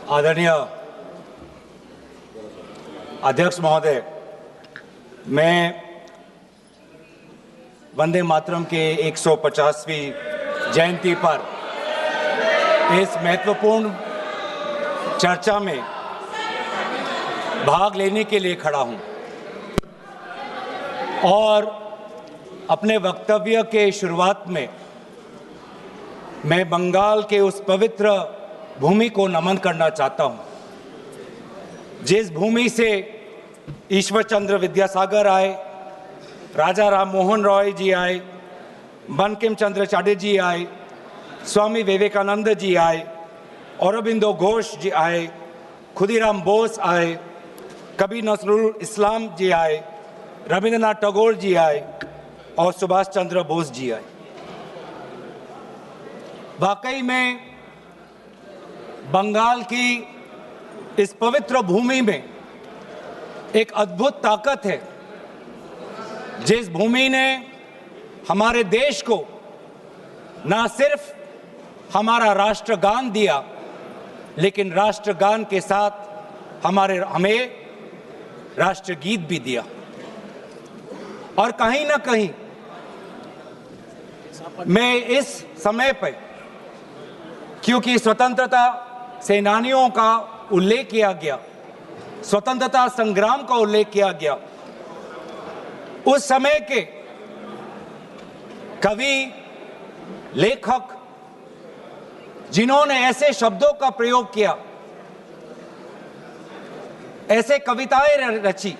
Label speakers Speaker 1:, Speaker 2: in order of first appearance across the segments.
Speaker 1: आदरणीय अध्यक्ष महोदय, मैं वंदे मातरम के 150वीं जयंती पर इस महत्वपूर्ण चर्चा में भाग लेने के लिए खड़ा हूं और अपने वक्तव्य के शुरुआत में मैं बंगाल के उस पवित्र भूमि को नमन करना चाहता हूं जिस भूमि से ईश्वर चंद्र विद्यासागर आए, राजा राम मोहन रॉय जी आए, बंकिम चंद्र चटर्जी आए, स्वामी विवेकानंद जी आए, औरबिंदो घोष जी आए, खुदीराम बोस आए, कबीर नजरुल इस्लाम जी आए, रविंद्रनाथ टैगोर जी आए और सुभाष चंद्र बोस जी आए। वाकई में बंगाल की इस पवित्र भूमि में एक अद्भुत ताकत है, जिस भूमि ने हमारे देश को ना सिर्फ हमारा राष्ट्रगान दिया, लेकिन राष्ट्रगान के साथ हमें राष्ट्रगीत भी दिया। और कहीं ना कहीं मैं इस समय पर, क्योंकि स्वतंत्रता सेनानियों का उल्लेख किया गया, स्वतंत्रता संग्राम का उल्लेख किया गया, उस समय के कवि, लेखक जिन्होंने ऐसे शब्दों का प्रयोग किया, ऐसे कविताएं रची,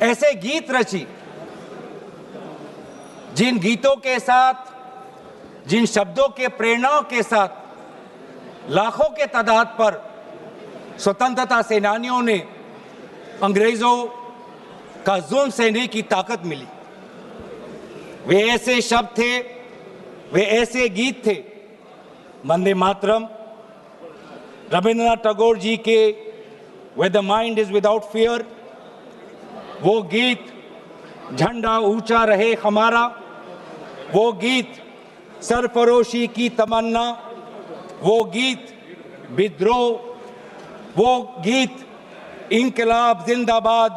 Speaker 1: ऐसे गीत रची, जिन गीतों के साथ, जिन शब्दों के प्रेरणाओं के साथ लाखों के तादाद पर स्वतंत्रता सेनानियों ने अंग्रेजों का जुल्म सहने की ताकत मिली। वे ऐसे शब्द थे, वे ऐसे गीत थे, वंदे मातरम, रविंद्रनाथ टैगोर जी के Where the mind is without fear, वो गीत झंडा ऊंचा रहे हमारा, वो गीत सरफरोशी की तमन्ना, वो गीत विद्रोह, वो गीत इंकलाब जिंदाबाद,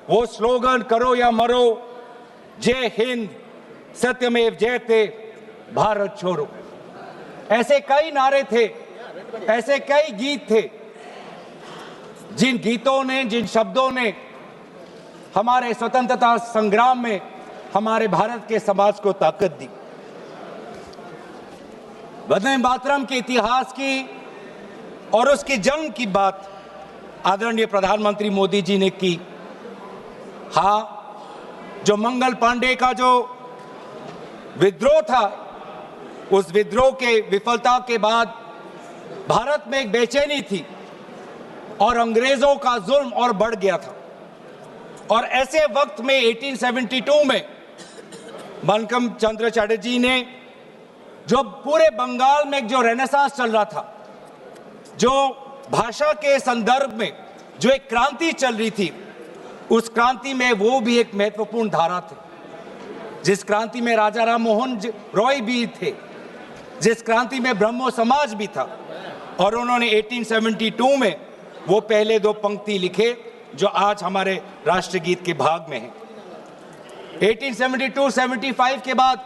Speaker 1: वो स्लोगन करो या मरो, जय हिंद, सत्यमेव जयते, भारत छोड़ो। ऐसे कई नारे थे, ऐसे कई गीत थे, जिन गीतों ने, जिन शब्दों ने हमारे स्वतंत्रता संग्राम में हमारे भारत के समाज को ताकत दी। वंदे मातरम के इतिहास की और उसके जन्म की बात आदरणीय प्रधानमंत्री मोदी जी ने की। हाँ, जो मंगल पांडे का जो विद्रोह था, उस विद्रोह के विफलता के बाद भारत में एक बेचैनी थी और अंग्रेजों का जुल्म और बढ़ गया था। और ऐसे वक्त में 1872 में बंकिम चंद्र चटर्जी ने, जो पूरे बंगाल में जो रेनेसांस चल रहा था, जो भाषा के संदर्भ में जो एक क्रांति चल रही थी, उस क्रांति में वो भी एक महत्वपूर्ण धारा थे। जिस क्रांति में राजा राम मोहन रॉय भी थे, जिस क्रांति में ब्रह्मो समाज भी था, और उन्होंने 1872 में वो पहले दो पंक्ति लिखे जो आज हमारे राष्ट्रगीत के भाग में हैं। 1872-75 के बाद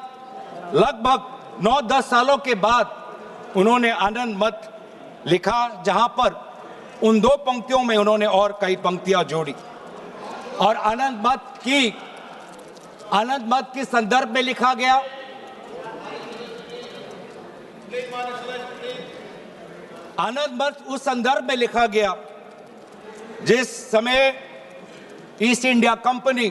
Speaker 1: लगभग 9-10 सालों के बाद उन्होंने आनंद मत लिखा, जहां पर उन दो पंक्तियों में उन्होंने और कई पंक्तियां जोड़ी। और आनंद मत के संदर्भ में लिखा गया, आनंद मत उस संदर्भ में लिखा गया जिस समय ईस्ट इंडिया कंपनी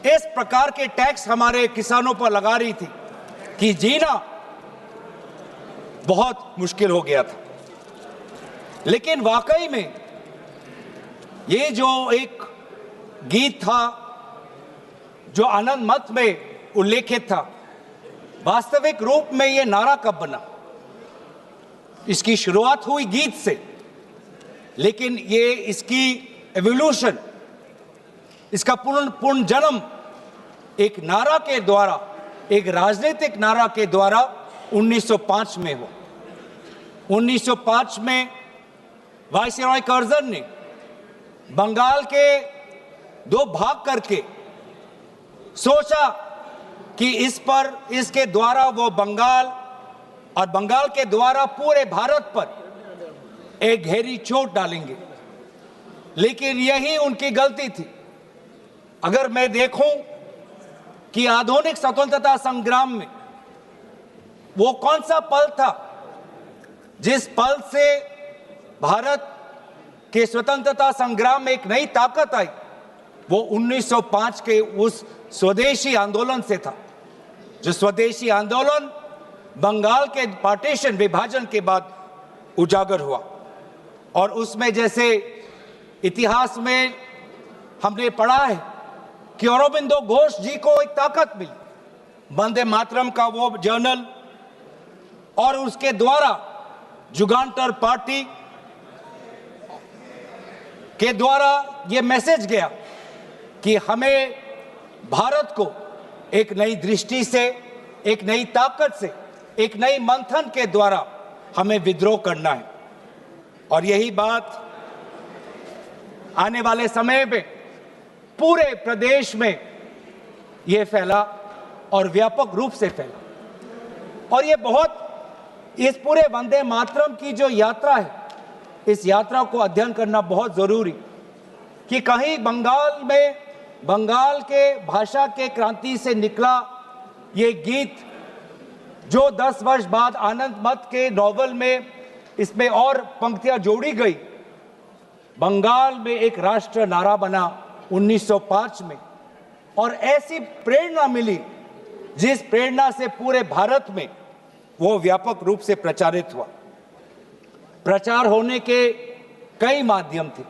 Speaker 1: इस प्रकार के टैक्स हमारे किसानों पर लगा रही थी कि जीना बहुत मुश्किल हो गया था। लेकिन वाकई में ये जो एक गीत था, जो आनंद मत में उल्लेखित था, वास्तविक रूप में ये नारा कब बना? इसकी शुरुआत हुई गीत से, लेकिन ये इसकी एवोल्यूशन, इसका पूर्ण जन्म एक नारा के द्वारा, एक राजनीतिक नारा के द्वारा 1905 में हुआ। 1905 में वायसराय कर्जन ने बंगाल के दो भाग करके सोचा कि इसके द्वारा वो बंगाल और बंगाल के द्वारा पूरे भारत पर एक गहरी चोट डालेंगे, लेकिन यही उनकी गलती थी। अगर मैं देखूं कि आधुनिक स्वतंत्रता संग्राम में वो कौन सा पल था जिस पल से भारत के स्वतंत्रता संग्राम में एक नई ताकत आई, वो 1905 के उस स्वदेशी आंदोलन से था। जो स्वदेशी आंदोलन बंगाल के पार्टीशन विभाजन के बाद उजागर हुआ और उसमें जैसे इतिहास में हमने पढ़ा है कि अरबिंदो घोष जी को एक ताकत मिली, वंदे मातरम का वो जर्नल, और उसके द्वारा जुगांतर पार्टी के द्वारा ये मैसेज गया कि हमें भारत को एक नई दृष्टि से, एक नई ताकत से, एक नई मंथन के द्वारा हमें विद्रोह करना है। और यही बात आने वाले समय में पूरे प्रदेश में ये फैला और व्यापक रूप से फैला। और ये बहुत, इस पूरे वंदे मातरम की जो यात्रा है, इस यात्रा को अध्ययन करना बहुत जरूरी कि कहीं बंगाल में, बंगाल के भाषा के क्रांति से निकला ये गीत जो 10 वर्ष बाद आनंद मठ के नॉवल में इसमें और पंक्तियां जोड़ी गई, बंगाल में एक राष्ट्र नारा बना 1905 में, और ऐसी प्रेरणा मिली जिस प्रेरणा से पूरे भारत में वो व्यापक रूप से प्रचारित हुआ। प्रचार होने के कई माध्यम थे।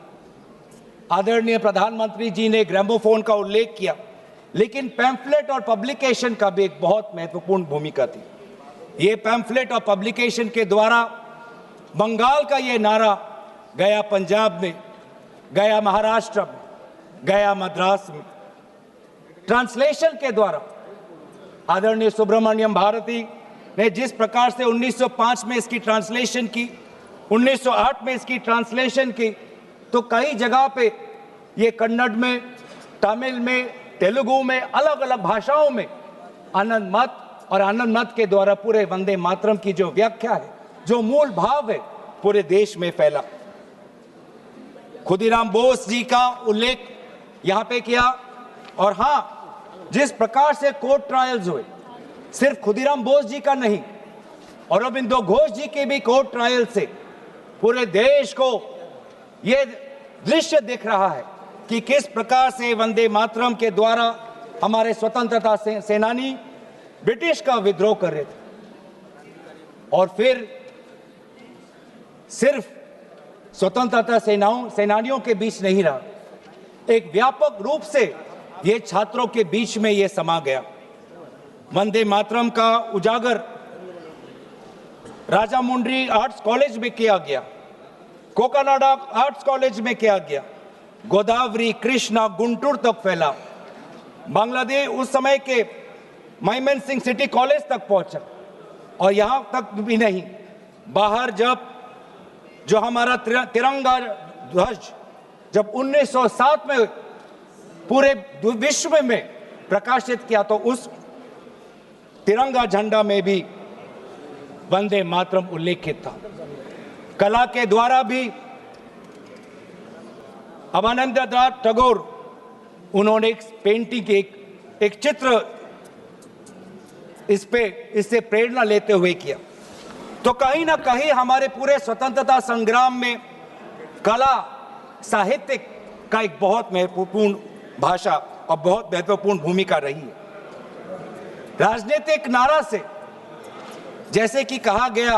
Speaker 1: आदरणीय प्रधानमंत्री जी ने ग्रामोफोन का उल्लेख किया, लेकिन पैम्फलेट और पब्लिकेशन का भी एक बहुत महत्वपूर्ण भूमिका थी। ये पैम्फलेट और पब्लिकेशन के द्वारा बंगाल का ये नारा गया पंजाब में, गया महाराष्ट्र में, गया मद्रास में। ट्रांसलेशन के द्वारा आदरणीय सुब्रमण्यम भारती ने जिस प्रकार से 1905 में इसकी ट्रांसलेशन की, 1908 में इसकी ट्रांसलेशन की, तो कई जगह पे ये कन्नड़ में, तमिल में, तेलुगु में, अलग अलग भाषाओं में आनंद मठ और आनंद मठ के द्वारा पूरे वंदे मातरम की जो व्याख्या है, जो मूल भाव है, पूरे देश में फैला। खुदीराम बोस जी का उल्लेख यहां पे किया। और हां, जिस प्रकार से कोर्ट ट्रायल्स हुए, सिर्फ खुदीराम बोस जी का नहीं, अरबिंदो घोष जी के भी कोर्ट ट्रायल से पूरे देश को यह दृश्य दिख रहा है कि किस प्रकार से वंदे मातरम के द्वारा हमारे स्वतंत्रता सेनानी ब्रिटिश का विद्रोह कर रहे थे। और फिर सिर्फ स्वतंत्रता सेनानियों के बीच नहीं रहा, एक व्यापक रूप से ये छात्रों के बीच में ये समा गया। वंदे मातरम का उजागर राजामुंड्री आर्ट्स कॉलेज में किया गया, कोकानाडा आर्ट्स कॉलेज में किया गया, गोदावरी, कृष्णा, गुंटूर तक फैला। बांग्लादेश उस समय के मैमन सिंह सिटी कॉलेज तक पहुंचा। और यहां तक भी नहीं, बाहर जब जो हमारा तिरंगा ध्वज जब 1907 में पूरे विश्व में प्रकाशित किया, तो उस तिरंगा झंडा में भी वंदे मातरम उल्लेखित था। कला के द्वारा भी अवनींद्रनाथ टैगोर, उन्होंने एक पेंटिंग, एक चित्र इससे प्रेरणा लेते हुए किया। तो कहीं ना कहीं हमारे पूरे स्वतंत्रता संग्राम में कला, साहित्य का एक बहुत महत्वपूर्ण भाषा और बहुत महत्वपूर्ण भूमिका रही है। राजनीतिक नारा से, जैसे कि कहा गया,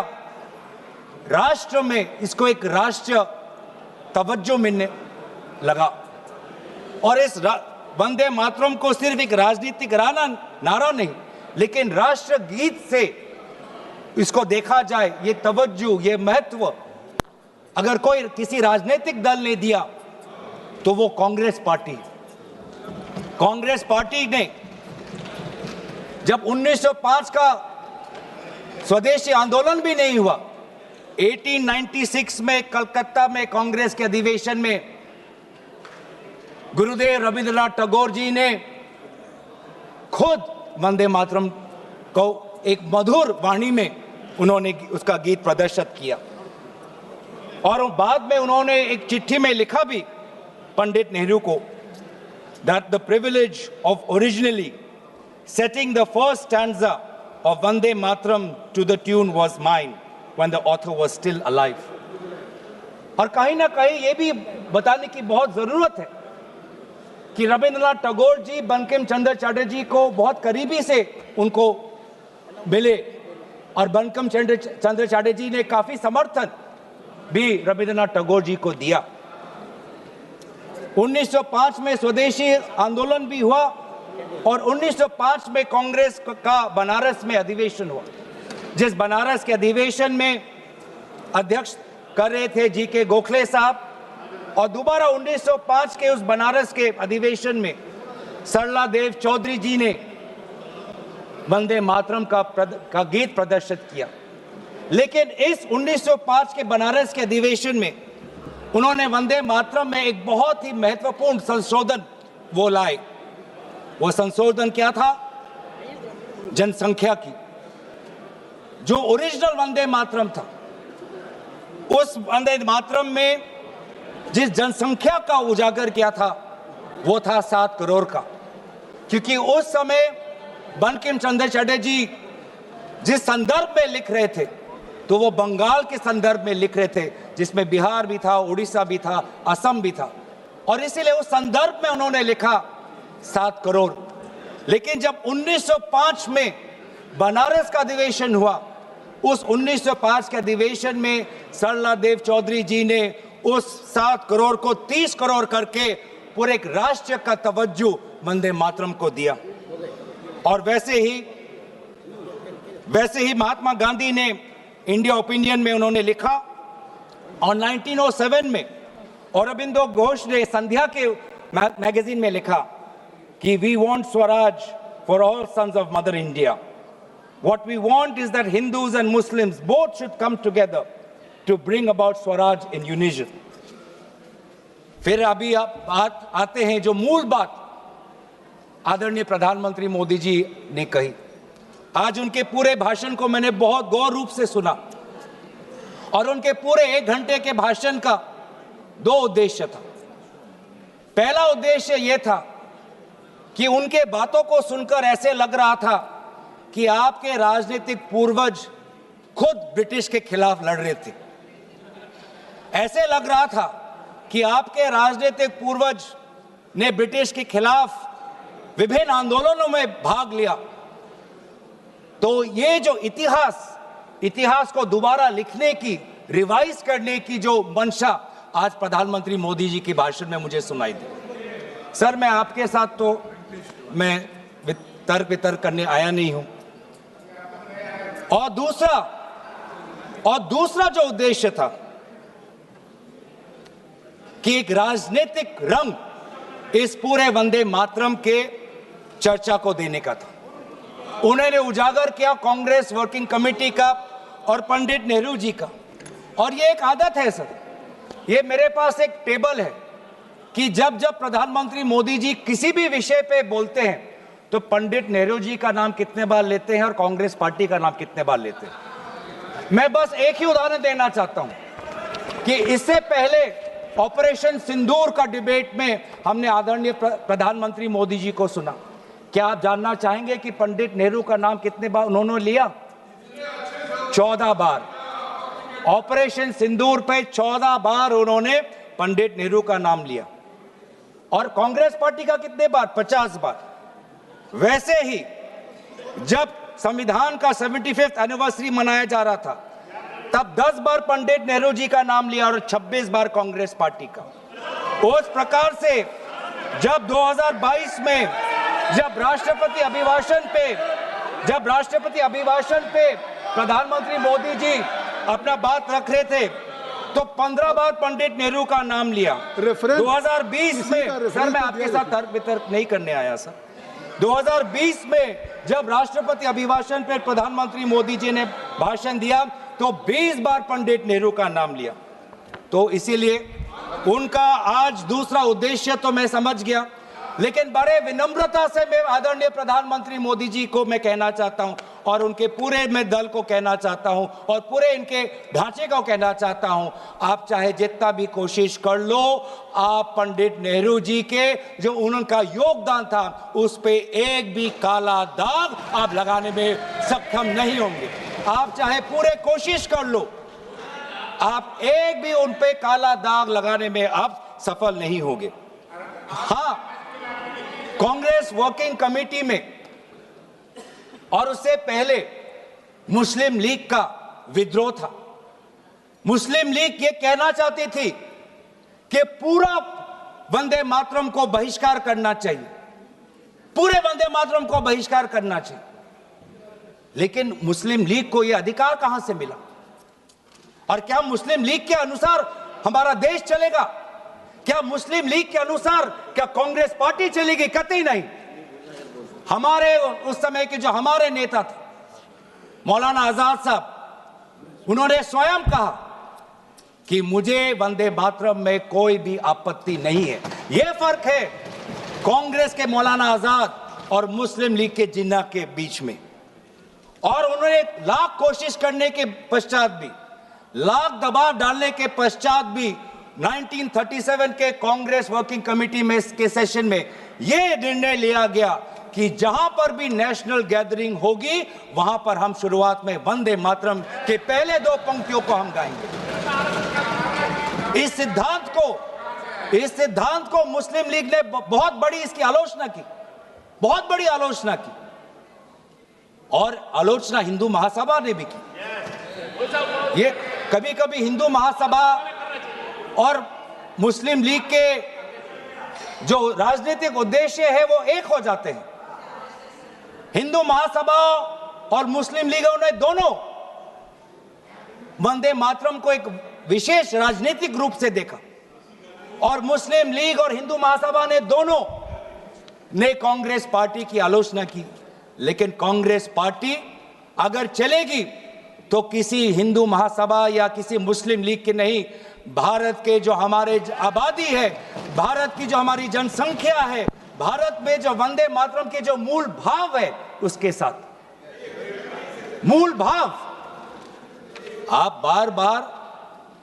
Speaker 1: राष्ट्र में इसको एक राष्ट्रीय तवज्जो मिलने लगा। और इस वंदे मातरम को सिर्फ एक राजनीतिक नारा नहीं, लेकिन राष्ट्र गीत से इसको देखा जाए, ये तवज्जो, ये महत्व अगर कोई किसी राजनीतिक दल ने दिया तो वो कांग्रेस पार्टी। कांग्रेस पार्टी ने जब 1905 का स्वदेशी आंदोलन भी नहीं हुआ, 1896 में कलकत्ता में कांग्रेस के अधिवेशन में गुरुदेव रविंद्रनाथ टैगोर जी ने खुद वंदे मातरम को एक मधुर वाणी में उन्होंने उसका गीत प्रदर्शित किया। और बाद में उन्होंने एक चिट्ठी में लिखा भी पंडित नेहरू को, that the privilege of originally setting the first stanza of Vande Mataram to the tune was mine when the author was still alive। और कहीं ना कहीं ये भी बताने की बहुत जरूरत है कि रविंद्रनाथ टैगोर जी बंकिम चंद्र चटर्जी को बहुत करीबी से उनको मिले और बंकिम चंद्र चटर्जी ने काफी समर्थन भी रविंद्रनाथ टैगोर जी को दिया। 1905 में स्वदेशी आंदोलन भी हुआ और 1905 में कांग्रेस का बनारस में अधिवेशन हुआ, जिस बनारस के अधिवेशन में अध्यक्ष कर रहे थे जी.के. गोखले साहब। और दोबारा 1905 के उस बनारस के अधिवेशन में सरला देव चौधरी जी ने वंदे मातरम का गीत प्रदर्शित किया। लेकिन इस 1905 के बनारस के अधिवेशन में उन्होंने वंदे मातरम में एक बहुत ही महत्वपूर्ण संशोधन वो लाए। वो संशोधन क्या था? जनसंख्या की। जो ओरिजिनल वंदे मातरम था, उस वंदे मातरम में जिस जनसंख्या का उजागर किया था वो था 7 करोड़ का। क्योंकि उस समय बंकिम चंद्र चटर्जी जिस संदर्भ में लिख रहे थे तो वो बंगाल के संदर्भ में लिख रहे थे, जिसमें बिहार भी था, उड़ीसा भी था, असम भी था, और इसीलिए उस संदर्भ में उन्होंने लिखा 7 करोड़। लेकिन जब 1905 में बनारस का अधिवेशन हुआ, उस 1905 के अधिवेशन में सरला देव चौधरी जी ने उस 7 करोड़ को 30 करोड़ करके पूरे एक राष्ट्र का तवज्जो वंदे मातरम को दिया। और वैसे ही महात्मा गांधी ने इंडिया ओपिनियन में उन्होंने लिखा, और 1907 में अरबिंदो घोष ने संध्या के मैगजीन में लिखा कि we want swaraj for all sons of mother India. What we want is that Hindus and Muslims both should come together to bring about swaraj in unison. फिर अभी आप बात आते हैं जो मूल बात आदरणीय प्रधानमंत्री मोदी जी ने कही। आज उनके पूरे भाषण को मैंने बहुत गौर रूप से सुना, और उनके पूरे 1 घंटे के भाषण का 2 उद्देश्य था। पहला उद्देश्य यह था कि उनके बातों को सुनकर ऐसे लग रहा था कि आपके राजनीतिक पूर्वज खुद ब्रिटिश के खिलाफ लड़ रहे थे। ऐसे लग रहा था कि आपके राजनीतिक पूर्वज ने ब्रिटिश के खिलाफ विभिन्न आंदोलनों में भाग लिया। तो ये जो इतिहास को दोबारा लिखने की, रिवाइज करने की जो मंशा आज प्रधानमंत्री मोदी जी के भाषण में मुझे सुनाई दी। सर, मैं आपके साथ तो मैं तर्क वितर्क करने आया नहीं हूं। और दूसरा जो उद्देश्य था कि एक राजनीतिक रंग इस पूरे वंदे मातरम के चर्चा को देने का था। उन्होंने उजागर किया कांग्रेस वर्किंग कमेटी का और पंडित नेहरू जी का। और ये एक आदत है सर, ये मेरे पास एक टेबल है कि जब जब प्रधानमंत्री मोदी जी किसी भी विषय पे बोलते हैं तो पंडित नेहरू जी का नाम कितने बार लेते हैं और कांग्रेस पार्टी का नाम कितने बार लेते हैं। मैं बस एक ही उदाहरण देना चाहता हूं कि इससे पहले ऑपरेशन सिंदूर का डिबेट में हमने आदरणीय प्रधानमंत्री मोदी जी को सुना। क्या आप जानना चाहेंगे कि पंडित नेहरू का नाम कितने बार उन्होंने लिया? 14 बार। ऑपरेशन सिंदूर पे 14 बार उन्होंने पंडित नेहरू का नाम लिया। और कांग्रेस पार्टी का कितने बार? 50 बार। वैसे ही जब संविधान का 75th एनिवर्सरी मनाया जा रहा था तब 10 बार पंडित नेहरू जी का नाम लिया और 26 बार कांग्रेस पार्टी का। उस प्रकार से जब 2022 में जब राष्ट्रपति अभिभाषण पे प्रधानमंत्री मोदी जी अपना बात रख रहे थे तो 15 बार पंडित नेहरू का नाम लिया। 2020 में, सर मैं आपके साथ तर्क वितर्क नहीं करने आया सर, 2020 में जब राष्ट्रपति अभिभाषण पे प्रधानमंत्री मोदी जी ने भाषण दिया तो 20 बार पंडित नेहरू का नाम लिया। तो इसीलिए उनका आज दूसरा उद्देश्य तो मैं समझ गया, लेकिन बड़े विनम्रता से मैं आदरणीय प्रधानमंत्री मोदी जी को मैं कहना चाहता हूं और उनके पूरे मैं दल को कहना चाहता हूं और पूरे इनके ढांचे को कहना चाहता हूं, आप चाहे जितना भी कोशिश कर लो, आप पंडित नेहरू जी के जो उनका योगदान था उस पे एक भी काला दाग आप लगाने में सक्षम नहीं होंगे। आप चाहे पूरे कोशिश कर लो, आप एक भी उन पे काला दाग लगाने में आप सफल नहीं होंगे। हाँ, कांग्रेस वर्किंग कमेटी में और उससे पहले मुस्लिम लीग का विद्रोह था। मुस्लिम लीग ये कहना चाहती थी कि पूरा वंदे मातरम को बहिष्कार करना चाहिए, पूरे वंदे मातरम को बहिष्कार करना चाहिए। लेकिन मुस्लिम लीग को यह अधिकार कहां से मिला? और क्या मुस्लिम लीग के अनुसार हमारा देश चलेगा? क्या मुस्लिम लीग के अनुसार क्या कांग्रेस पार्टी चलेगी? कतई नहीं। हमारे उस समय के जो हमारे नेता थे मौलाना आजाद साहब, उन्होंने स्वयं कहा कि मुझे वंदे मातरम में कोई भी आपत्ति नहीं है। यह फर्क है कांग्रेस के मौलाना आजाद और मुस्लिम लीग के जिन्ना के बीच में। और उन्होंने लाख कोशिश करने के पश्चात भी, लाख दबाव डालने के पश्चात भी 1937 के कांग्रेस वर्किंग कमेटी में के सेशन में यह निर्णय लिया गया कि जहां पर भी नेशनल गैदरिंग होगी वहां पर हम शुरुआत में वंदे मातरम के पहले दो पंक्तियों को हम गाएंगे। इस सिद्धांत को मुस्लिम लीग ने बहुत बड़ी इसकी आलोचना की, बहुत बड़ी आलोचना की, और आलोचना हिंदू महासभा ने भी की। ये कभी कभी हिंदू महासभा और मुस्लिम लीग के जो राजनीतिक उद्देश्य है वो एक हो जाते हैं। हिंदू महासभा और मुस्लिम लीगों ने दोनों वंदे मातरम को एक विशेष राजनीतिक रूप से देखा, और मुस्लिम लीग और हिंदू महासभा ने दोनों ने कांग्रेस पार्टी की आलोचना की। लेकिन कांग्रेस पार्टी अगर चलेगी तो किसी हिंदू महासभा या किसी मुस्लिम लीग के नहीं, भारत के जो हमारे आबादी है, भारत की जो हमारी जनसंख्या है, भारत में जो वंदे मातरम के जो मूल भाव है उसके साथ मूल भाव। आप बार बार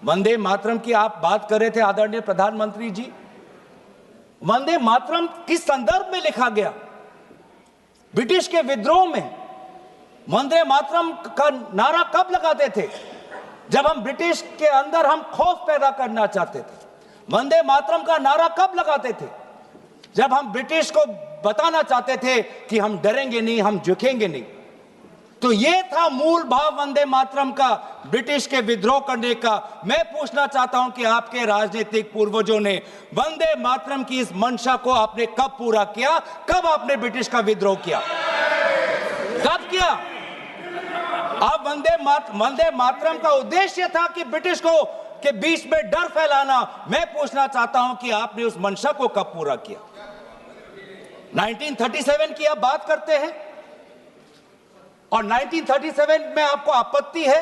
Speaker 1: वंदे मातरम की आप बात कर रहे थे आदरणीय प्रधानमंत्री जी। वंदे मातरम किस संदर्भ में लिखा गया? ब्रिटिश के विद्रोह में वंदे मातरम का नारा कब लगाते थे? जब हम ब्रिटिश के अंदर हम खौफ पैदा करना चाहते थे। वंदे मातरम का नारा कब लगाते थे? जब हम ब्रिटिश को बताना चाहते थे कि हम डरेंगे नहीं, हम झुकेंगे नहीं। तो यह था मूल भाव वंदे मातरम का, ब्रिटिश के विद्रोह करने का। मैं पूछना चाहता हूं कि आपके राजनीतिक पूर्वजों ने वंदे मातरम की इस मंशा को आपने कब पूरा किया? कब आपने ब्रिटिश का विद्रोह किया? कब किया? अब वंदे मातरम का उद्देश्य था कि ब्रिटिश को के बीच में डर फैलाना। मैं पूछना चाहता हूं कि आपने उस मंशा को कब पूरा किया? 1937 की आप बात करते हैं और 1937 में आपको आपत्ति है,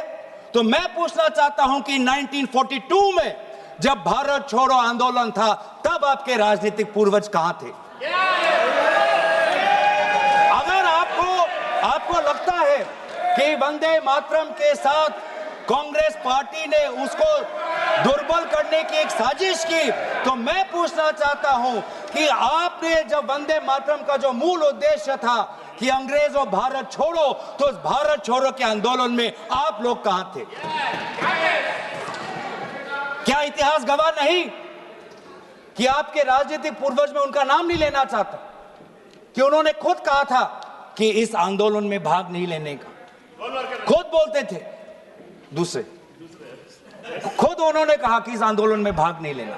Speaker 1: तो मैं पूछना चाहता हूं कि 1942 में जब भारत छोड़ो आंदोलन था तब आपके राजनीतिक पूर्वज कहां थे? अगर आपको लगता है कि वंदे मातरम के साथ कांग्रेस पार्टी ने उसको दुर्बल करने की एक साजिश की, तो मैं पूछना चाहता हूं कि आपने जब वंदे मातरम का जो मूल उद्देश्य था कि अंग्रेजों भारत छोड़ो, तो उस भारत छोड़ो के आंदोलन में आप लोग कहां थे? क्या इतिहास गवाह नहीं कि आपके राजनीतिक पूर्वज में उनका नाम नहीं लेना चाहता, कि उन्होंने खुद कहा था कि इस आंदोलन में भाग नहीं लेने का, खुद बोलते थे दूसरे, खुद उन्होंने कहा कि इस आंदोलन में भाग नहीं लेना।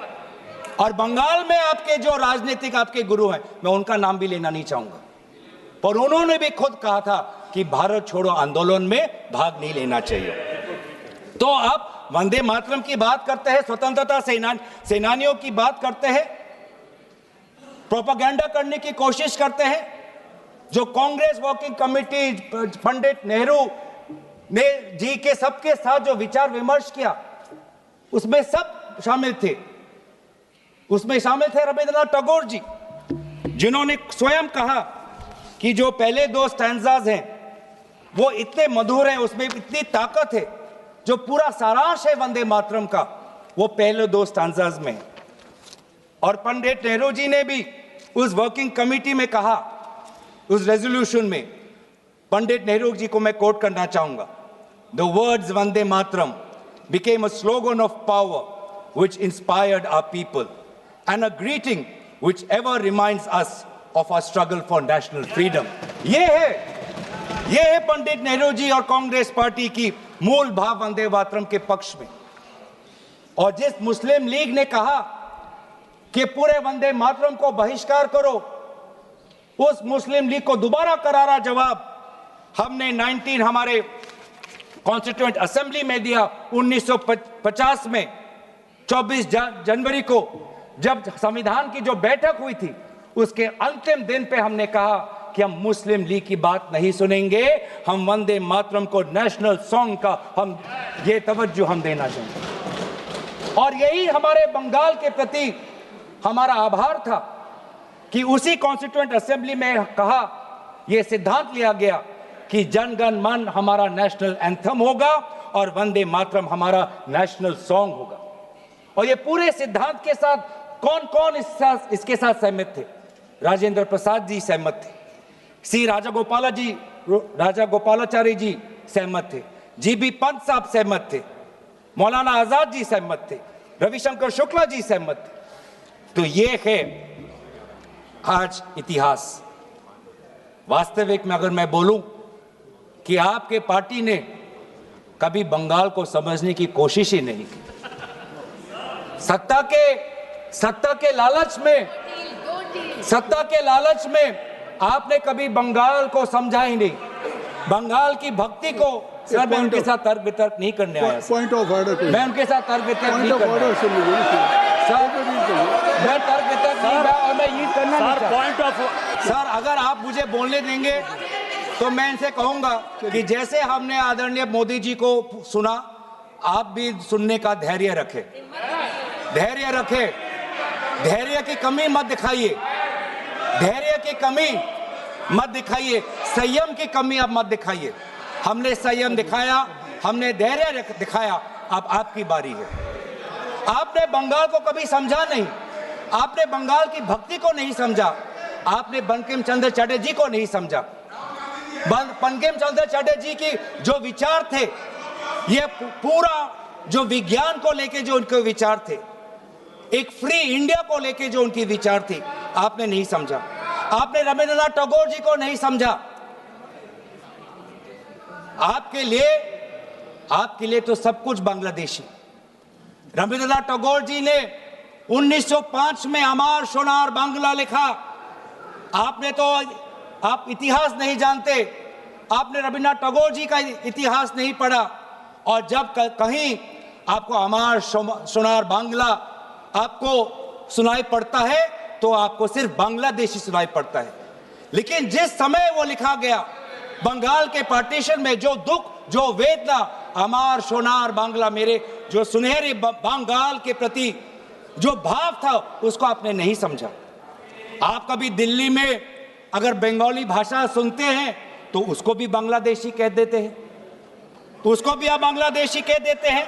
Speaker 1: और बंगाल में आपके जो राजनीतिक आपके गुरु हैं, मैं उनका नाम भी लेना नहीं चाहूंगा, पर उन्होंने भी खुद कहा था कि भारत छोड़ो आंदोलन में भाग नहीं लेना चाहिए। तो आप वंदे मातरम की बात करते हैं, स्वतंत्रता सेनानियों की बात करते हैं, प्रोपेगेंडा करने की कोशिश करते हैं। जो कांग्रेस वर्किंग कमेटी पंडित नेहरू ने जी के सबके साथ जो विचार विमर्श किया, उसमें सब शामिल थे। उसमें शामिल थे रविंद्रनाथ टैगोर जी, जिन्होंने स्वयं कहा कि जो पहले दो स्टैंजाज हैं वो इतने मधुर हैं, उसमें इतनी ताकत है, जो पूरा सारांश है वंदे मातरम का वो पहले दो स्टैंजाज में। और पंडित नेहरू जी ने भी उस वर्किंग कमेटी में कहा, उस रेजोल्यूशन में, पंडित नेहरू जी को मैं कोट करना चाहूंगा, the words Vande Mataram became a slogan of power which inspired our people and a greeting which ever reminds us of our struggle for national freedom। ये है पंडित नेहरू जी और कांग्रेस पार्टी की मूल भाव वंदे मातरम के पक्ष में। और जिस मुस्लिम लीग ने कहा कि पूरे वंदे मातरम को बहिष्कार करो, उस मुस्लिम लीग को दोबारा करारा जवाब हमने हमारे कॉन्स्टिट्यूएंट असेंबली में दिया 1950 में 24 जनवरी को, जब संविधान की जो बैठक हुई थी उसके अंतिम दिन पे हमने कहा कि हम मुस्लिम लीग की बात नहीं सुनेंगे, हम वंदे मातरम को नेशनल सॉन्ग का हम ये तवज्जो हम देना चाहेंगे। और यही हमारे बंगाल के प्रति हमारा आभार था कि उसी कॉन्स्टिट्यूएंट असेंबली में कहा, यह सिद्धांत लिया गया कि जन गण मन हमारा नेशनल एंथम होगा और वंदे मातरम हमारा नेशनल सॉन्ग होगा। और ये पूरे सिद्धांत के साथ कौन कौन इसके साथ सहमत थे? राजेंद्र प्रसाद जी सहमत थे, सी राजागोपालाचारी जी सहमत थे, जीबी पंत साहब सहमत थे, मौलाना आजाद जी सहमत थे, रविशंकर शुक्ला जी सहमत थे। तो ये है आज इतिहास। वास्तविक में अगर मैं बोलूं कि आपके पार्टी ने कभी बंगाल को समझने की कोशिश ही नहीं की। सत्ता के लालच में आपने कभी बंगाल को समझा ही नहीं। बंगाल की भक्ति को सर, मैं उनके साथ तर्क वितर्क नहीं करने आया।
Speaker 2: पॉइंट ऑफ ऑर्डर,
Speaker 1: मैं उनके साथ तर्क वितर्क नहीं करने आया। मैं तर्क वितर्क नहीं और मैं ये करना नहीं चाहता। सर, अगर आप मुझे बोलने देंगे तो मैं इनसे कहूंगा कि जैसे हमने आदरणीय मोदी जी को सुना, आप भी सुनने का धैर्य रखें। धैर्य की कमी मत दिखाइए, संयम की कमी अब मत दिखाइए। हमने संयम दिखाया, हमने धैर्य दिखाया, अब आपकी बारी है। आपने बंगाल को कभी समझा नहीं, आपने बंगाल की भक्ति को नहीं समझा, आपने बंकिम चंद्र चटर्जी को नहीं समझा। बंकिम चंद्र चटर्जी की जो विचार थे, ये पूरा जो विज्ञान को लेके जो उनके विचार थे, एक फ्री इंडिया को लेके जो उनकी विचार थी, आपने नहीं समझा। आपने रविंद्रनाथ टैगोर जी को नहीं समझा। आपके लिए तो सब कुछ बांग्लादेशी। रविंद्रनाथ टैगोर जी ने 1905 में अमार सोनार बांग्ला लिखा। आप इतिहास नहीं जानते, आपने रविंद्रनाथ टैगोर जी का इतिहास नहीं पढ़ा। और जब कहीं आपको अमार सोनार बांग्ला आपको सुनाई पड़ता है तो आपको सिर्फ बांग्लादेशी सुनाई पड़ता है। लेकिन जिस समय वो लिखा गया, बंगाल के पार्टीशन में जो दुख, जो वेदना, अमार सोनार बांग्ला, मेरे जो सुनहरे बंगाल के प्रति जो भाव था, उसको आपने नहीं समझा। आप कभी दिल्ली में अगर बंगाली भाषा सुनते हैं तो उसको भी बांग्लादेशी कह देते हैं,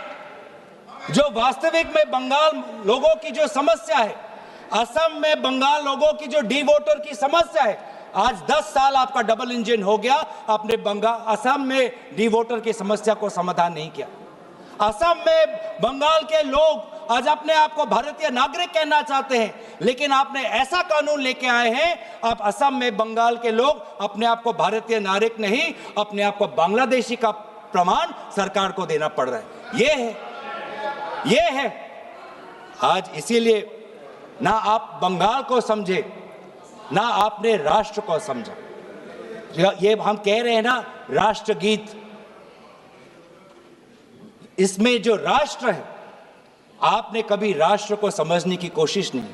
Speaker 1: जो वास्तविक में बंगाल लोगों की जो समस्या है, असम में बंगाल लोगों की जो डी वोटर की समस्या है, आज 10 साल आपका डबल इंजन हो गया, आपने असम में डी वोटर की समस्या को समाधान नहीं किया। असम में बंगाल के लोग आज अपने आप को भारतीय नागरिक कहना चाहते हैं, लेकिन आपने ऐसा कानून लेके आए हैं, आप असम में बंगाल के लोग अपने आप को भारतीय नागरिक नहीं, अपने आप को बांग्लादेशी का प्रमाण सरकार को देना पड़ रहा है। ये है आज। इसीलिए ना आप बंगाल को समझे, ना आपने राष्ट्र को समझा। ये हम कह रहे हैं ना, राष्ट्रगीत, इसमें जो राष्ट्र है, आपने कभी राष्ट्र को समझने की कोशिश नहीं,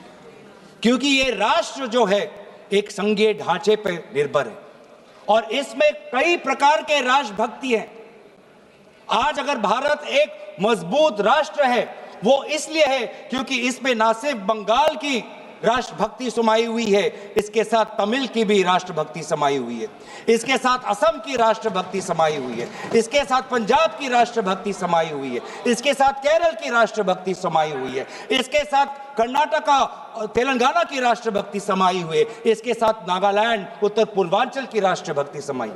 Speaker 1: क्योंकि ये राष्ट्र जो है एक संघीय ढांचे पर निर्भर है और इसमें कई प्रकार के राष्ट्रभक्ति हैं। आज अगर भारत एक मजबूत राष्ट्र है वो इसलिए है क्योंकि इसमें ना सिर्फ बंगाल की राष्ट्रभक्ति समाई हुई है, इसके साथ तमिल की भी राष्ट्रभक्ति समाई हुई है, इसके साथ असम की राष्ट्रभक्ति समाई हुई है, इसके साथ पंजाब की राष्ट्रभक्ति समाई हुई है, इसके साथ केरल की राष्ट्रभक्ति समाई हुई है, इसके साथ कर्नाटका तेलंगाना की राष्ट्रभक्ति समाई हुई है, इसके साथ नागालैंड उत्तर पूर्वांचल की राष्ट्रभक्ति समाई।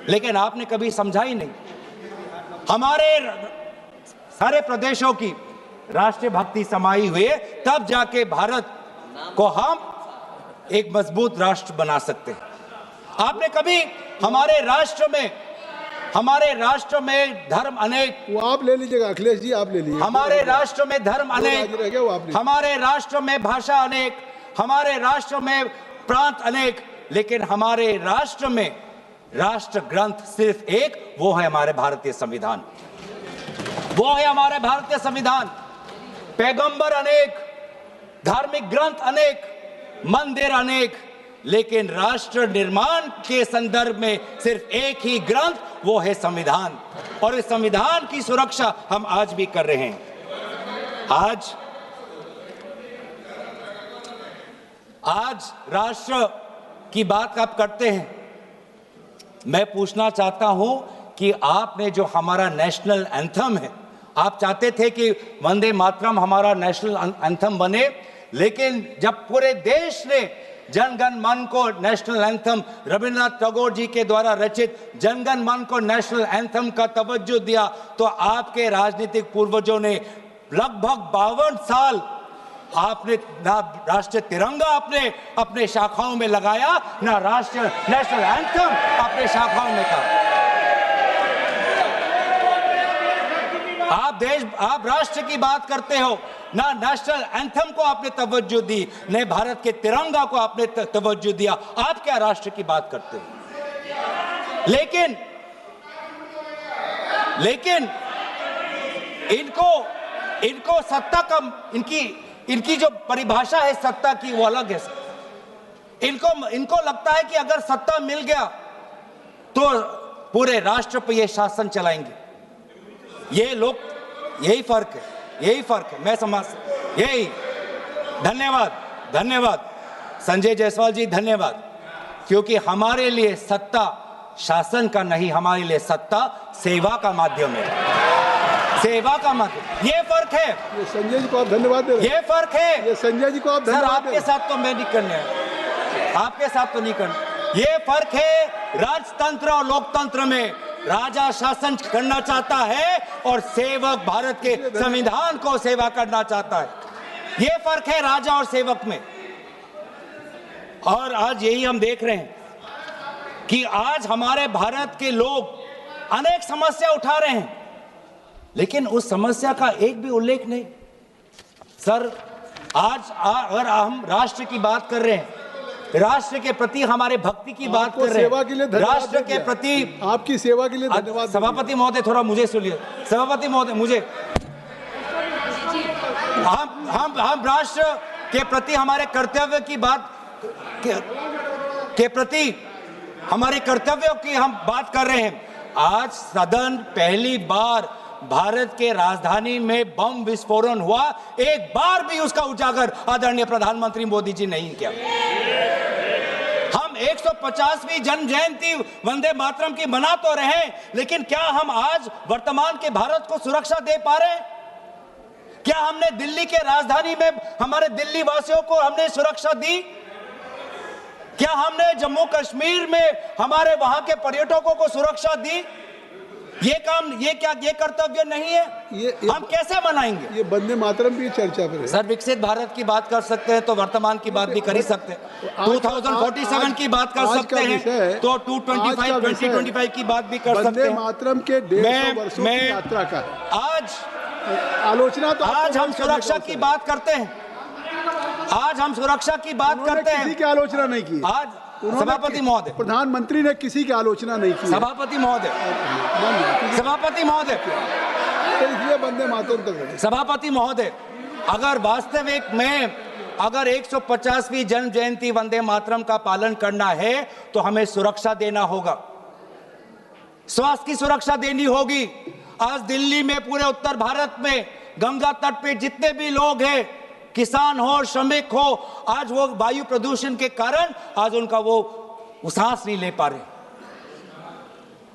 Speaker 1: लेकिन आपने कभी समझा ही नहीं। हमारे सारे प्रदेशों की राष्ट्रीय भक्ति समाई हुई है, तब जाके भारत को हम एक मजबूत राष्ट्र बना सकते हैं। आपने कभी हमारे राष्ट्र में धर्म अनेक,
Speaker 2: वो आप ले लीजिएगा अखिलेश जी, आप ले लीजिए।
Speaker 1: हमारे राष्ट्र में धर्म अनेक, हमारे राष्ट्र में भाषा अनेक, हमारे राष्ट्र में प्रांत अनेक, लेकिन हमारे राष्ट्र में राष्ट्र ग्रंथ सिर्फ एक, वो है हमारे भारतीय संविधान। वो है हमारे भारतीय संविधान। पैगंबर अनेक, धार्मिक ग्रंथ अनेक, मंदिर अनेक, लेकिन राष्ट्र निर्माण के संदर्भ में सिर्फ एक ही ग्रंथ, वो है संविधान। और इस संविधान की सुरक्षा हम आज भी कर रहे हैं। आज राष्ट्र की बात आप करते हैं, मैं पूछना चाहता हूं कि आपने जो हमारा नेशनल एंथम है, आप चाहते थे कि वंदे मातरम हमारा नेशनल एंथम बने, लेकिन जब पूरे देश ने जन गण मन को नेशनल एंथम, रविंद्रनाथ टैगोर जी के द्वारा रचित जन गण मन को नेशनल एंथम का तवज्जो दिया, तो आपके राजनीतिक पूर्वजों ने लगभग 52 साल आपने ना राष्ट्रीय तिरंगा अपने शाखाओं में लगाया, ना राष्ट्रीय नेशनल एंथम अपने शाखाओं में कहा। आप राष्ट्र की बात करते हो, ना नेशनल एंथम को आपने तवज्जो दी, न भारत के तिरंगा को आपने तवज्जो दिया। आप क्या राष्ट्र की बात करते हो? लेकिन इनको सत्ता का, इनकी जो परिभाषा है सत्ता की, वो अलग है। इनको लगता है कि अगर सत्ता मिल गया तो पूरे राष्ट्र पर ये शासन चलाएंगे। यही फर्क है। मैं समझ, यही। धन्यवाद संजय जायसवाल जी, धन्यवाद। क्योंकि हमारे लिए सत्ता शासन का नहीं, हमारे लिए सत्ता सेवा का माध्यम है। सेवा का माध्यम, ये फर्क है।
Speaker 2: ये संजय जी को आप धन्यवाद दे रहे हैं।
Speaker 1: ये फर्क है।
Speaker 2: ये संजय जी को आप धन्यवाद।
Speaker 1: आपके साथ तो मैं नहीं करने, आपके साथ तो नहीं करना। ये फर्क है राजतंत्र और लोकतंत्र में। राजा शासन करना चाहता है और सेवक भारत के संविधान को सेवा करना चाहता है। ये फर्क है राजा और सेवक में। और आज यही हम देख रहे हैं कि आज हमारे भारत के लोग अनेक समस्या उठा रहे हैं, लेकिन उस समस्या का एक भी उल्लेख नहीं। सर, आज अगर हम राष्ट्र की बात कर रहे हैं, राष्ट्र के प्रति हमारे भक्ति की बात कर रहे हैं, राष्ट्र के प्रति
Speaker 2: आपकी सेवा के लिए धन्यवाद।
Speaker 1: सभापति महोदय, थोड़ा मुझे सुनिए। सभापति महोदय, मुझे हम राष्ट्र के प्रति हमारे कर्तव्य की बात के प्रति हमारे कर्तव्यों की हम बात कर रहे हैं। आज सदन पहली बार भारत के राजधानी में बम विस्फोरण हुआ, एक बार भी उसका उजागर आदरणीय प्रधानमंत्री मोदी जी नहीं किया। हम 150वीं जन्म जयंती वंदे मातरम की मना तो रहे, लेकिन क्या हम आज वर्तमान के भारत को सुरक्षा दे पा रहे हैं? क्या हमने दिल्ली के राजधानी में हमारे दिल्ली वासियों को हमने सुरक्षा दी? क्या हमने जम्मू कश्मीर में हमारे वहां के पर्यटकों को सुरक्षा दी? ये कर्तव्य नहीं है? हम कैसे मनाएंगे?
Speaker 2: ये वंदे मातरम की चर्चा पर है।
Speaker 1: सर, विकसित भारत की बात कर सकते हैं तो वर्तमान की बात भी कर ही सकते हैं। 2047 की बात कर सकते हैं तो 2025 की बात भी कर सकते
Speaker 2: वंदे
Speaker 1: हैं।
Speaker 2: मातरम के 150 वर्षों की यात्रा का आलोचना तो
Speaker 1: आज हम सुरक्षा की बात करते हैं। आज हम सुरक्षा की बात करते हैं।
Speaker 2: किसी की आलोचना नहीं की
Speaker 1: आज सभापति महोदय,
Speaker 2: प्रधानमंत्री ने किसी की आलोचना नहीं की।
Speaker 1: सभापति महोदय,
Speaker 2: तो इसलिए वंदे मातरम तक।
Speaker 1: सभापति महोदय, अगर वास्तविक में अगर 150वीं जन्म जयंती वंदे मातरम का पालन करना है तो हमें सुरक्षा देना होगा, स्वास्थ्य की सुरक्षा देनी होगी, आज दिल्ली में, पूरे उत्तर भारत में, गंगा तट पे जितने भी लोग हैं, किसान हो, श्रमिक हो, आज वो वायु प्रदूषण के कारण आज उनका वो सांस नहीं ले पा रहे।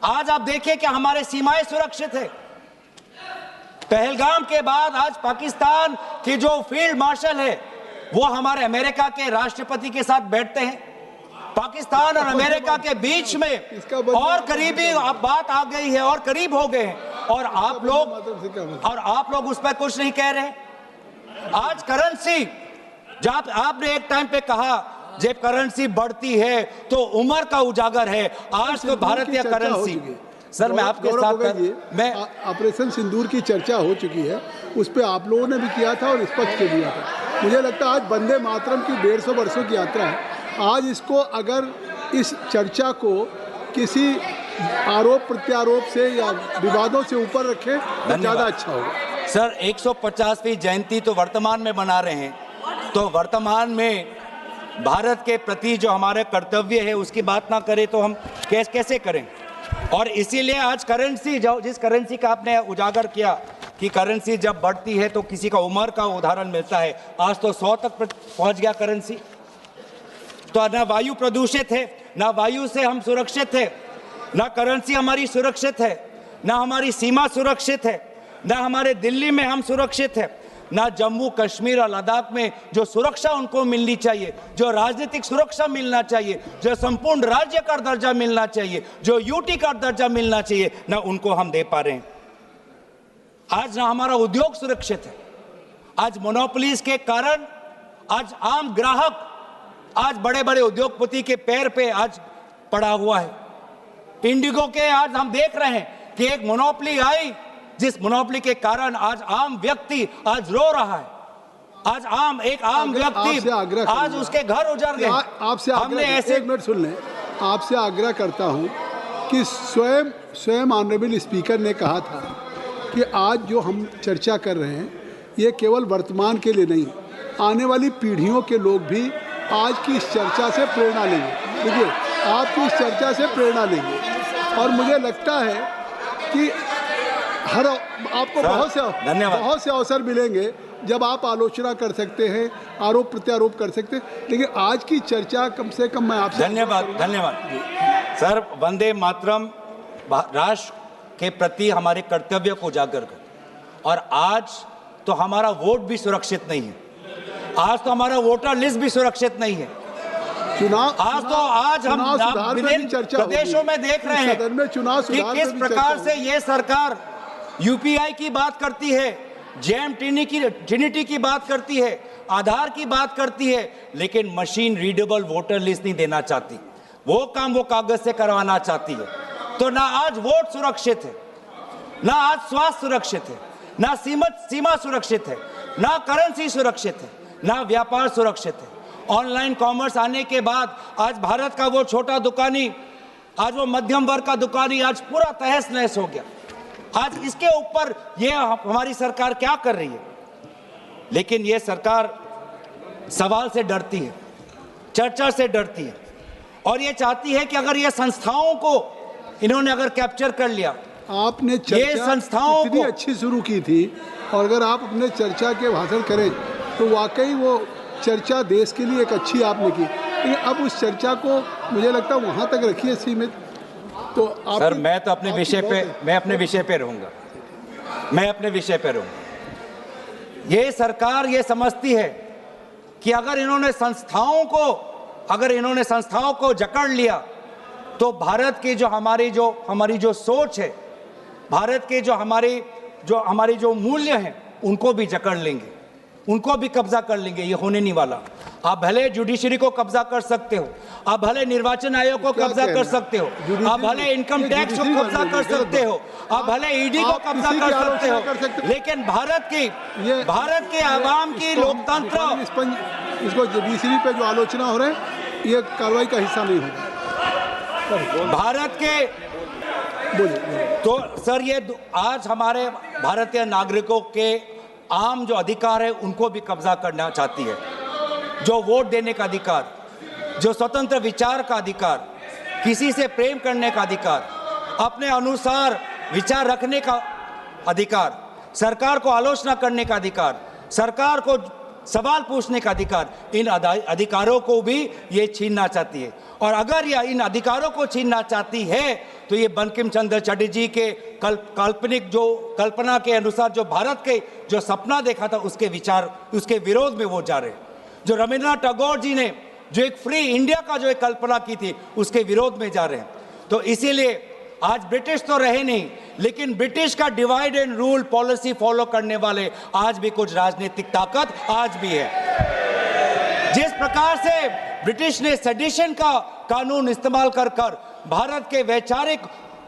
Speaker 1: आज आप देखिए कि हमारे सीमाएं सुरक्षित है। पहलगाम के बाद आज पाकिस्तान के जो फील्ड मार्शल है वो हमारे अमेरिका के राष्ट्रपति के साथ बैठते हैं। पाकिस्तान और अमेरिका के बीच में और करीबी बात आ गई है और करीब हो गए हैं, और आप लोग उस पर कुछ नहीं कह रहे। आज करेंसी, जब आपने एक टाइम पे कहा जब करेंसी बढ़ती है तो उम्र का उजागर है, आज तो भारतीय करेंसी। सर मैं आपके साथ मैं
Speaker 2: ऑपरेशन सिंदूर की चर्चा हो चुकी है, उस पर आप लोगों ने भी किया था और निष्पक्ष के दिया था। मुझे लगता है आज वंदे मातरम की 150 वर्षों की यात्रा है, आज इसको अगर इस चर्चा को किसी आरोप प्रत्यारोप से या विवादों से ऊपर रखें तो ज़्यादा अच्छा होगा।
Speaker 1: सर 150वीं जयंती तो वर्तमान में मना रहे हैं, तो वर्तमान में भारत के प्रति जो हमारे कर्तव्य है उसकी बात ना करें तो हम कैसे करें। और इसीलिए आज करेंसी, जिस करेंसी का आपने उजागर किया कि करेंसी जब बढ़ती है तो किसी का उम्र का उदाहरण मिलता है, आज तो 100 तक पहुंच गया करेंसी। तो ना वायु प्रदूषित है, ना वायु से हम सुरक्षित है, ना करेंसी हमारी सुरक्षित है, ना हमारी सीमा सुरक्षित है, ना हमारे दिल्ली में हम सुरक्षित है, ना जम्मू कश्मीर और लद्दाख में जो सुरक्षा उनको मिलनी चाहिए, जो राजनीतिक सुरक्षा मिलना चाहिए, जो संपूर्ण राज्य का दर्जा मिलना चाहिए, जो यूटी का दर्जा मिलना चाहिए, ना उनको हम दे पा रहे हैं। आज ना हमारा उद्योग सुरक्षित है। आज मोनोपोलीज के कारण आज आम ग्राहक आज बड़े बड़े उद्योगपति के पैर पे आज पड़ा हुआ है। इंडिगो के आज हम देख रहे हैं कि एक मोनोपोली आई, जिस मोनोपोली के कारण आज आम व्यक्ति आज रो रहा है। आज एक आम व्यक्ति आज उसके घर उजड़ गए।
Speaker 2: आपसे हमने ऐसे एक मिनट सुन लें, आपसे आग्रह करता हूं कि स्वयं ऑनरेबल स्पीकर ने कहा था कि आज जो हम चर्चा कर रहे हैं ये केवल वर्तमान के लिए नहीं, आने वाली पीढ़ियों के लोग भी आज की इस चर्चा से प्रेरणा लेंगे। देखिए, आपकी इस चर्चा से प्रेरणा लेंगे और मुझे लगता है कि आपको बहुत से अवसर मिलेंगे जब आप आलोचना कर सकते हैं, आरोप प्रत्यारोप कर सकते हैं, लेकिन आज की चर्चा कम से कम मैं आपसे
Speaker 1: धन्यवाद सर। वंदे मातरम राष्ट्र के प्रति हमारे कर्तव्य को उजागर कर, और आज तो हमारा वोट भी सुरक्षित नहीं है, आज तो हमारा वोटर लिस्ट भी सुरक्षित नहीं है। आज हम विभिन्न प्रदेशों में देख रहे हैं कि किस प्रकार से ये सरकार यूपीआई की बात करती है, जेम ट्रिनिटी की बात करती है, आधार की बात करती है, लेकिन मशीन रीडेबल वोटर लिस्ट नहीं देना चाहती। वो काम वो कागज से करवाना चाहती है। तो ना आज वोट सुरक्षित है, ना आज स्वास्थ्य सुरक्षित है, ना सीमा सुरक्षित है, ना करेंसी सुरक्षित है, ना व्यापार सुरक्षित है। ऑनलाइन कॉमर्स आने के बाद आज भारत का वो छोटा दुकानी, आज वो मध्यम वर्ग का दुकानी आज पूरा तहस नहस हो गया। आज इसके ऊपर ये हमारी सरकार क्या कर रही है? लेकिन ये सरकार सवाल से डरती है, चर्चा से डरती है, और ये चाहती है कि अगर ये संस्थाओं को इन्होंने अगर कैप्चर कर लिया,
Speaker 2: आपने चर्चा संस्थाओं इतनी अच्छी शुरू की थी, और अगर आप अपने चर्चा के भाषण करें तो वाकई वो चर्चा देश के लिए एक अच्छी आपने की, लेकिन अब उस चर्चा को मुझे लगता है वहाँ तक रखिए सीमित। तो
Speaker 1: सर मैं तो अपने विषय पे रहूँगा, मैं अपने विषय पे रहूँगा। ये सरकार ये समझती है कि अगर इन्होंने संस्थाओं को जकड़ लिया तो भारत की हमारी जो सोच है, भारत के हमारी जो मूल्य हैं, उनको भी जकड़ लेंगे, उनको भी कब्जा कर लेंगे। ये होने नहीं वाला। आप भले जुडिशरी को कब्जा कर सकते हो, आप भले निर्वाचन आयोग को कब्जा कर सकते हो, आप भले इनकम टैक्स को कब्जा कर सकते हो, आप भले ईडी को कब्जा कर सकते हो, लेकिन भारत के आवाम की लोकतंत्र,
Speaker 2: इसको जुडिशरी पे जो आलोचना हो रहे हैं ये कार्रवाई का हिस्सा नहीं होगा
Speaker 1: भारत के। तो सर ये आज हमारे भारतीय नागरिकों के आम जो अधिकार है उनको भी कब्जा करना चाहती है। जो वोट देने का अधिकार, जो स्वतंत्र विचार का अधिकार, किसी से प्रेम करने का अधिकार, अपने अनुसार विचार रखने का अधिकार, सरकार को आलोचना करने का अधिकार, सरकार को सवाल पूछने का अधिकार, इन अधिकारों को भी ये छीनना चाहती है। और अगर यह इन अधिकारों को छीनना चाहती है तो ये बंकिम चंद्र चटर्जी के काल्पनिक जो कल्पना के अनुसार जो भारत के जो सपना देखा था उसके विरोध में वो जा रहे हैं। जो रविंद्रनाथ टैगोर जी ने जो एक फ्री इंडिया का जो एक कल्पना की थी उसके विरोध में जा रहे हैं। तो इसीलिए आज ब्रिटिश तो रहे नहीं, लेकिन ब्रिटिश का divide and rule policy follow करने वाले आज भी कुछ राजनीतिक ताकत आज भी है। जिस प्रकार से ब्रिटिश ने सेडिशन का कानून इस्तेमाल कर भारत के वैचारिक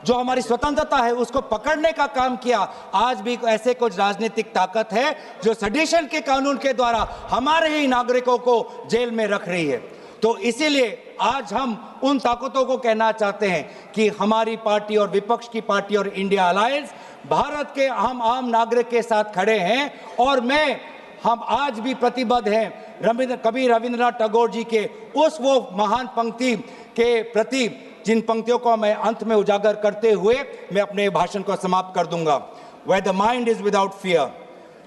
Speaker 1: जो हमारी स्वतंत्रता है उसको पकड़ने का काम किया, आज भी ऐसे कुछ राजनीतिक ताकत है जो सेडिशन के कानून के द्वारा हमारे ही नागरिकों को जेल में रख रही है। तो इसीलिए आज हम उन ताकतों को कहना चाहते हैं कि हमारी पार्टी और विपक्ष की पार्टी और इंडिया अलायंस भारत के हम आम नागरिक के साथ खड़े हैं। और हम आज भी प्रतिबद्ध हैं कवि रविंद्रनाथ टैगोर जी के उस वो महान पंक्ति के प्रति, जिन पंक्तियों को मैं अंत में उजागर करते हुए मैं अपने भाषण को समाप्त कर दूंगा। Where the mind is without fear,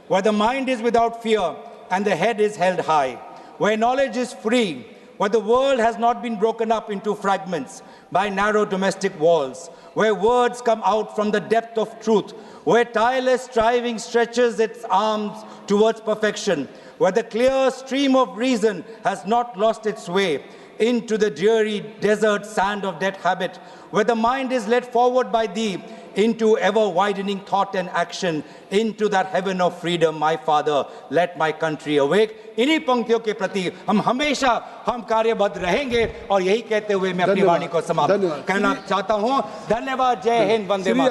Speaker 1: where the mind is without fear and the head is held high, where knowledge is free, where the world has not been broken up into fragments by narrow domestic walls, where words come out from the depth of truth, where tireless striving stretches its arms towards perfection, where the clear stream of reason has not lost its way into the dreary desert sand of dead habit, where the mind is led forward by thee into ever-widening thought and action, into that heaven of freedom, my Father, let my country awake। इन्हीं पंक्तियों के प्रति हम हमेशा कार्यबद्ध रहेंगे और यही कहते हुए मैं अपनी वाणी को समाप्त करना चाहता हूँ। धन्यवाद। जय हिंद, वंदे मातरम।